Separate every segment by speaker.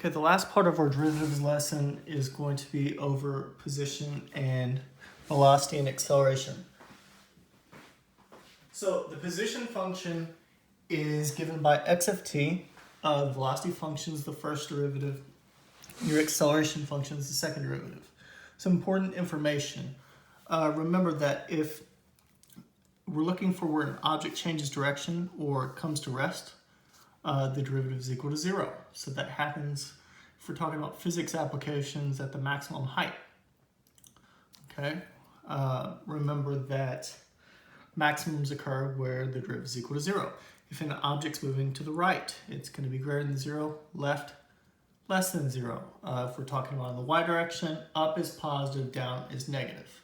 Speaker 1: Okay, the last part of our derivatives lesson is going to be over position and velocity and acceleration. So the position function is given by x of t. The velocity function is the first derivative. Your acceleration function is the second derivative. Some important information. Remember that if we're looking for where an object changes direction or comes to rest, the derivative is equal to 0. So that happens if we're talking about physics applications at the maximum height. Okay, remember that maximums occur where the derivative is equal to 0. If an object's moving to the right, it's going to be greater than 0, left less than 0. If we're talking about in the y direction, up is positive, down is negative.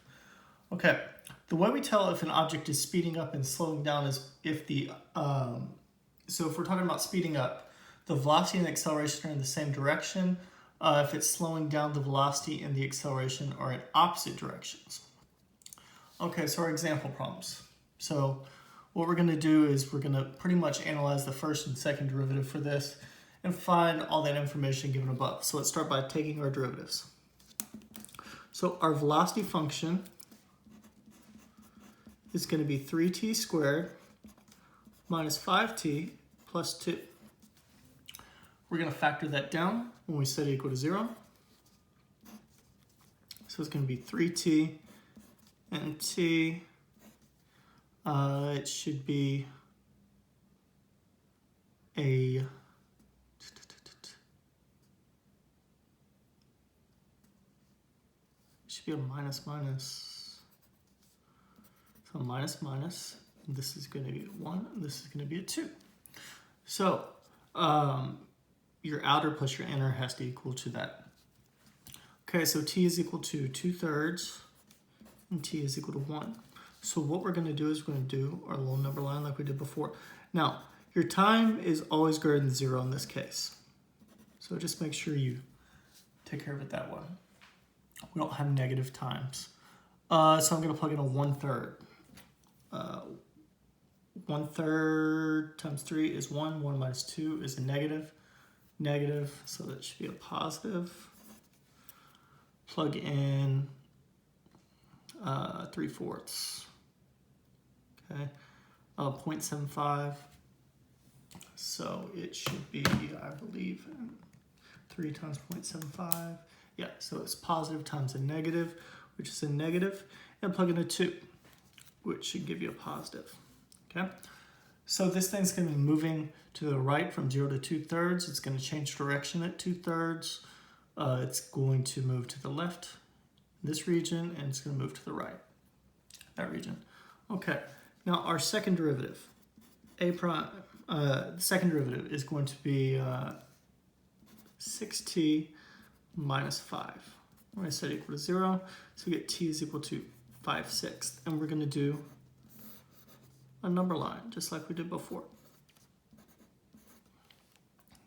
Speaker 1: Okay, the way we tell if an object is speeding up and slowing down is if the, so if we're talking about speeding up, the velocity and the acceleration are in the same direction. If it's slowing down, the velocity and the acceleration are in opposite directions. Okay, so our example problems. So what we're going to do is we're going to pretty much analyze the first and second derivative for this and find all that information given above. So let's start by taking our derivatives. So our velocity function is going to be 3t squared minus 5t plus 2. We're going to factor that down when we set equal to 0. So it's going to be 3t and t. It should be a minus minus. So minus minus. This is going to be a 1. And this is going to be a 2. So your outer plus your inner has to equal to that. Okay, so t is equal to 2/3 and t is equal to 1. So what we're going to do is we're going to do our little number line like we did before. Now, your time is always greater than 0 in this case. So just make sure you take care of it that way. We don't have negative times. So I'm going to plug in a 1/3. 1/3 times 3 is 1. 1 minus 2 is a negative. Negative, so that should be a positive. Plug in 3/4. Okay, 0.75. So it should be, I believe, 3 times 0.75. Yeah, so it's positive times a negative, which is a negative, and plug in a 2, which should give you a positive. Okay, so this thing's going to be moving to the right from 0 to 2/3. It's going to change direction at 2/3. It's going to move to the left, this region, and it's going to move to the right, that region. Okay, now our second derivative, the second derivative is going to be 6t minus 5. We're going to set equal to 0, so we get t is equal to 5/6, and we're going to do a number line, just like we did before.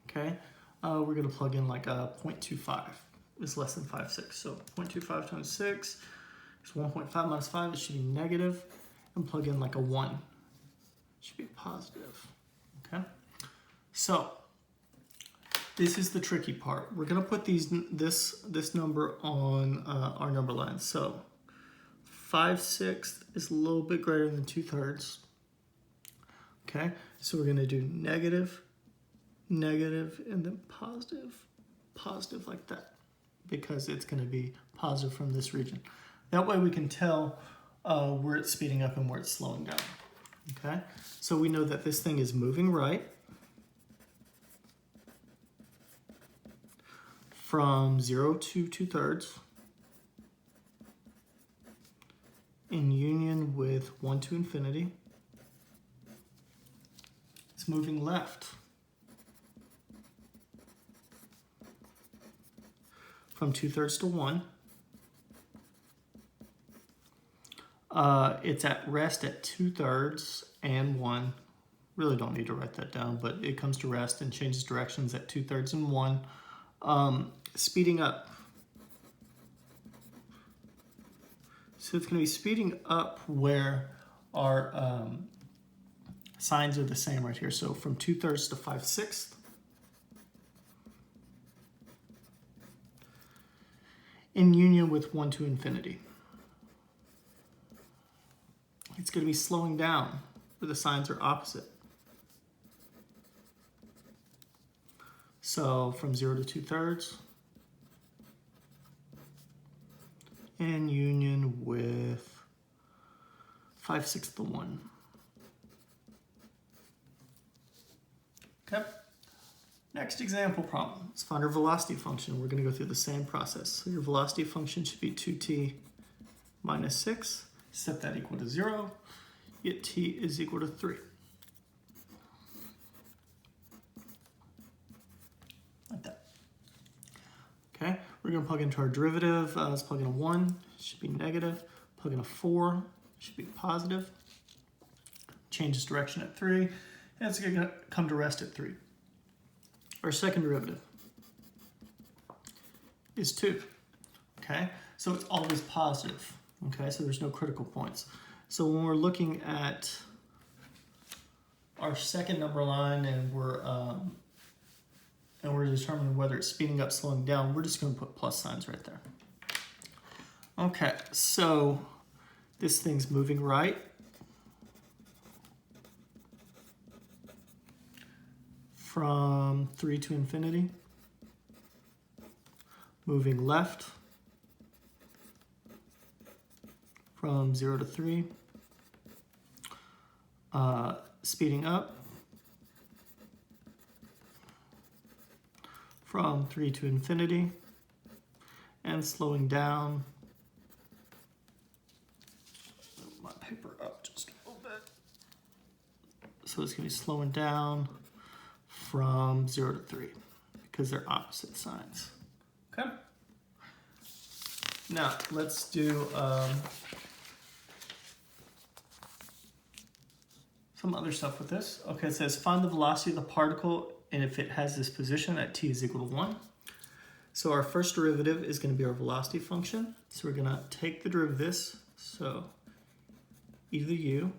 Speaker 1: Okay, we're going to plug in like a 0.25 is less than 5/6. So 0.25 times 6 is 1.5 minus 5. It should be negative. And plug in like a 1. It should be positive. Okay, so this is the tricky part. We're going to put this number on our number line. So 5/6 is a little bit greater than 2/3. Okay, so we're going to do negative, negative, and then positive, positive like that, because it's going to be positive from this region. That way we can tell where it's speeding up and where it's slowing down. Okay, so we know that this thing is moving right from 0 to 2/3 in union with 1 to infinity. It's moving left from 2/3 to 1. It's at rest at 2/3 and 1. Really don't need to write that down, but it comes to rest and changes directions at 2/3 and 1. Speeding up. So it's going to be speeding up where our signs are the same right here. So from 2/3 to 5/6. in union with 1 to infinity. It's going to be slowing down where the signs are opposite. So from 0 to 2/3 in union with 5/6 to 1. Okay. Next example problem. Let's find our velocity function. We're going to go through the same process. So your velocity function should be 2t minus 6. Set that equal to 0. Get t is equal to 3. Like that. Okay, we're going to plug into our derivative. Let's plug in a 1. Should be negative. Plug in a 4. Should be positive. Change its direction at 3. And it's going to come to rest at 3. Our second derivative is 2. Okay, so it's always positive. Okay, so there's no critical points. So when we're looking at our second number line and we're determining whether it's speeding up, slowing down, we're just going to put plus signs right there. Okay, so this thing's moving right. From 3 to infinity. Moving left. From 0 to 3. Speeding up. From 3 to infinity. And slowing down. Move my paper up just a little bit. So it's going to be slowing down from 0 to 3 because they're opposite signs. Okay. Now let's do some other stuff with this. Okay, it says find the velocity of the particle and if it has this position at t is equal to 1. So our first derivative is going to be our velocity function. So we're going to take the derivative of this. So e to the u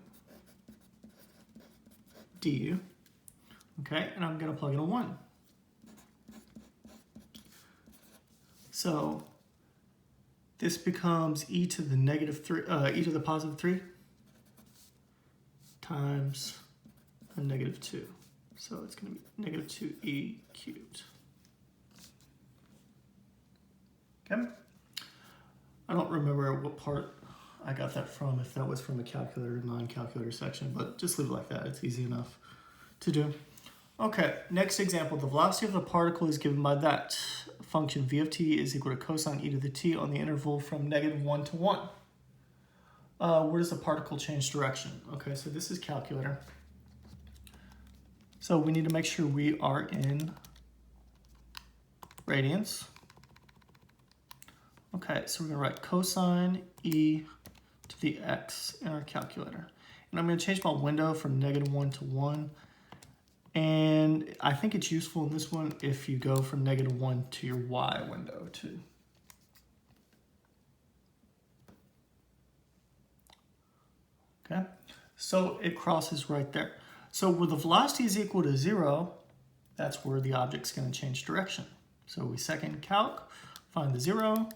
Speaker 1: du. Okay, and I'm going to plug in a 1. So this becomes e to the negative 3, e to the positive 3 times a negative 2. So it's going to be negative 2e cubed. Okay. I don't remember what part I got that from, if that was from a calculator or non-calculator section, but just leave it like that. It's easy enough to do. Okay, next example. The velocity of the particle is given by that function v of t is equal to cosine e to the t on the interval from -1 to 1. Where does the particle change direction? Okay, so this is calculator. So we need to make sure we are in radians. Okay, so we're going to write cosine e to the x in our calculator. And I'm going to change my window from -1 to 1. And I think it's useful in this one if you go from -1 to your y window too. Okay, so it crosses right there. So where the velocity is equal to 0, that's where the object's going to change direction. So we second calc, find the 0.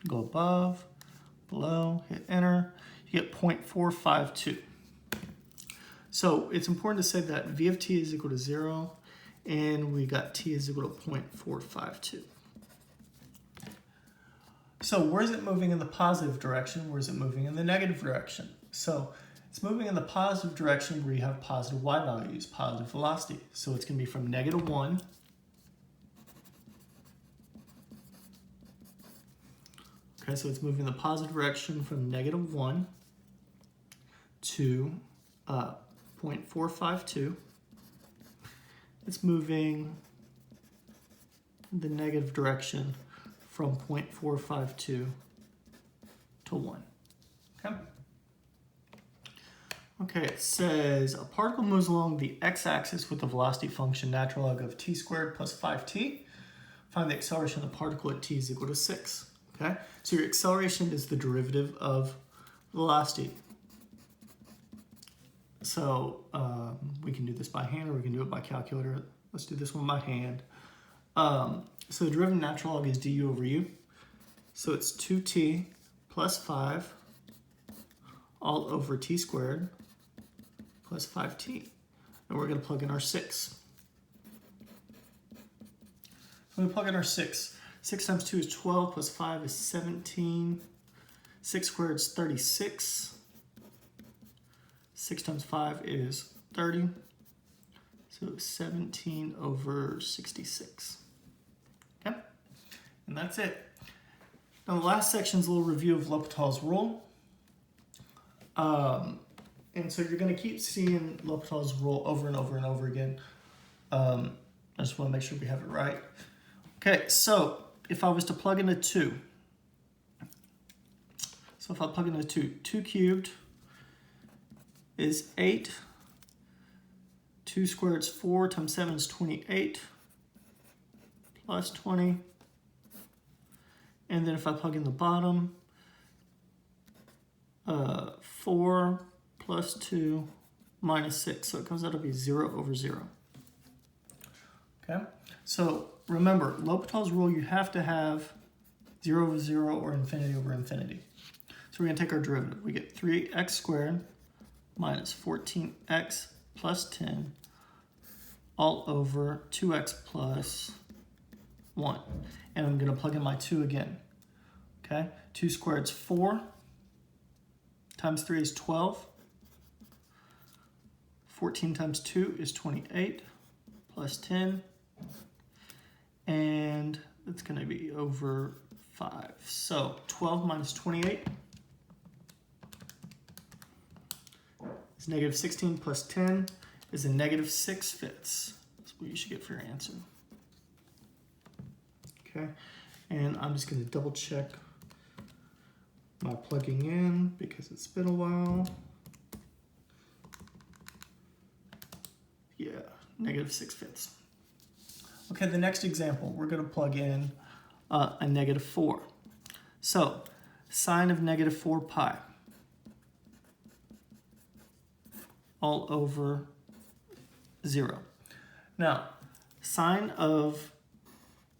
Speaker 1: Go above, below, hit enter. You get 0.452. So it's important to say that v of t is equal to 0, and we got t is equal to 0.452. So where is it moving in the positive direction? Where is it moving in the negative direction? So it's moving in the positive direction where you have positive y values, positive velocity. So it's going to be from -1 Okay, so it's moving in the positive direction from -1 to 0.452. It's moving the negative direction from 0.452 to 1. Okay. Okay, it says a particle moves along the x-axis with the velocity function natural log of t squared plus 5t. Find the acceleration of the particle at t is equal to 6. Okay, so your acceleration is the derivative of velocity. So we can do this by hand or we can do it by calculator. Let's do this one by hand. So the derivative of natural log is du over u. So it's 2t plus 5 all over t squared plus 5t. And we're going to plug in our 6. So we plug in our 6. 6 times 2 is 12 plus 5 is 17. 6 squared is 36. 6 times 5 is 30. So 17 over 66. Okay? And that's it. Now the last section is a little review of L'Hopital's rule. And so you're going to keep seeing L'Hopital's rule over and over and over again. I just want to make sure we have it right. Okay, so if I was to plug in a 2. So if I plug in a 2, 2 cubed is 8. 2 squared is 4 times 7 is 28 plus 20. And then if I plug in the bottom, 4 plus 2 minus 6. So it comes out to be 0 over 0. Okay? So remember, L'Hopital's rule, you have to have 0 over 0 or infinity over infinity. So we're going to take our derivative. We get 3x squared minus 14x plus 10 all over 2x plus 1. And I'm going to plug in my 2 again. Okay? 2 squared is 4 times 3 is 12. 14 times 2 is 28 plus 10. And it's going to be over 5. So 12 minus 28 is negative 16 plus 10 is a negative 6/5. That's what you should get for your answer. Okay, and I'm just going to double check my plugging in because it's been a while. Yeah, negative 6/5. Okay, the next example, we're going to plug in a negative 4. So, sine of negative 4 pi all over 0. Now, sine of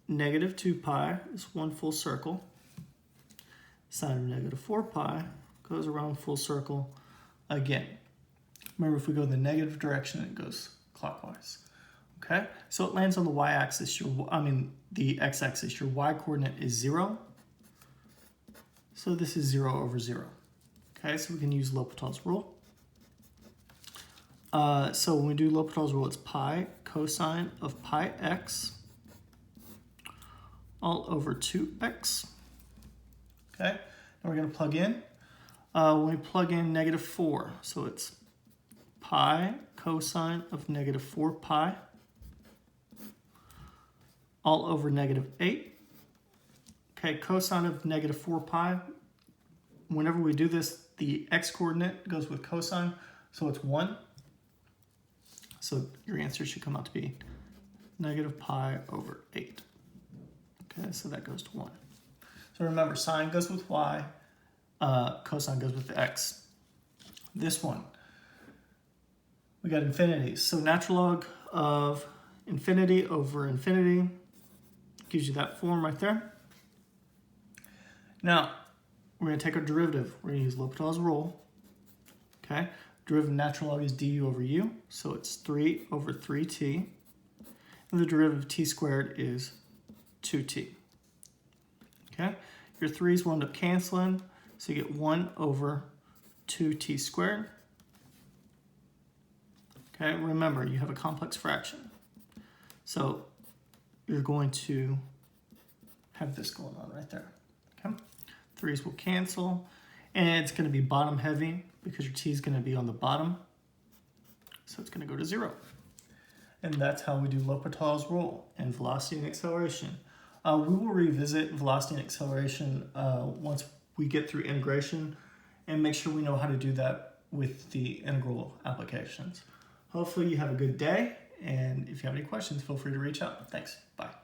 Speaker 1: negative 2 pi is one full circle. Sine of negative 4 pi goes around full circle again. Remember, if we go in the negative direction, it goes clockwise. Okay, so it lands on the y-axis, the x-axis. Your y-coordinate is 0. So this is 0 over 0. Okay, so we can use L'Hopital's rule. So when we do L'Hopital's rule, it's pi cosine of pi x all over 2x. Okay, now we're going to plug in. When we plug in negative 4, so it's pi cosine of negative 4 pi all over negative 8. Okay, cosine of negative 4 pi. Whenever we do this, the x-coordinate goes with cosine, so it's 1. So your answer should come out to be negative pi over 8. Okay, so that goes to 1. So remember, sine goes with y, cosine goes with x. This one, we got infinities. So natural log of infinity over infinity gives you that form right there. Now, we're going to take our derivative. We're going to use L'Hopital's rule. Okay, derivative of natural log is du over u, so it's 3 over 3t. And the derivative of t squared is 2t. Okay, your 3's will end up canceling, so you get 1 over 2t squared. Okay, remember, you have a complex fraction. So you're going to have this going on right there. Okay, 3's will cancel, and it's going to be bottom heavy because your t is going to be on the bottom. So it's going to go to 0. And that's how we do L'Hopital's rule and velocity and acceleration. We will revisit velocity and acceleration once we get through integration and make sure we know how to do that with the integral applications. Hopefully you have a good day, and if you have any questions, feel free to reach out. Thanks. Bye.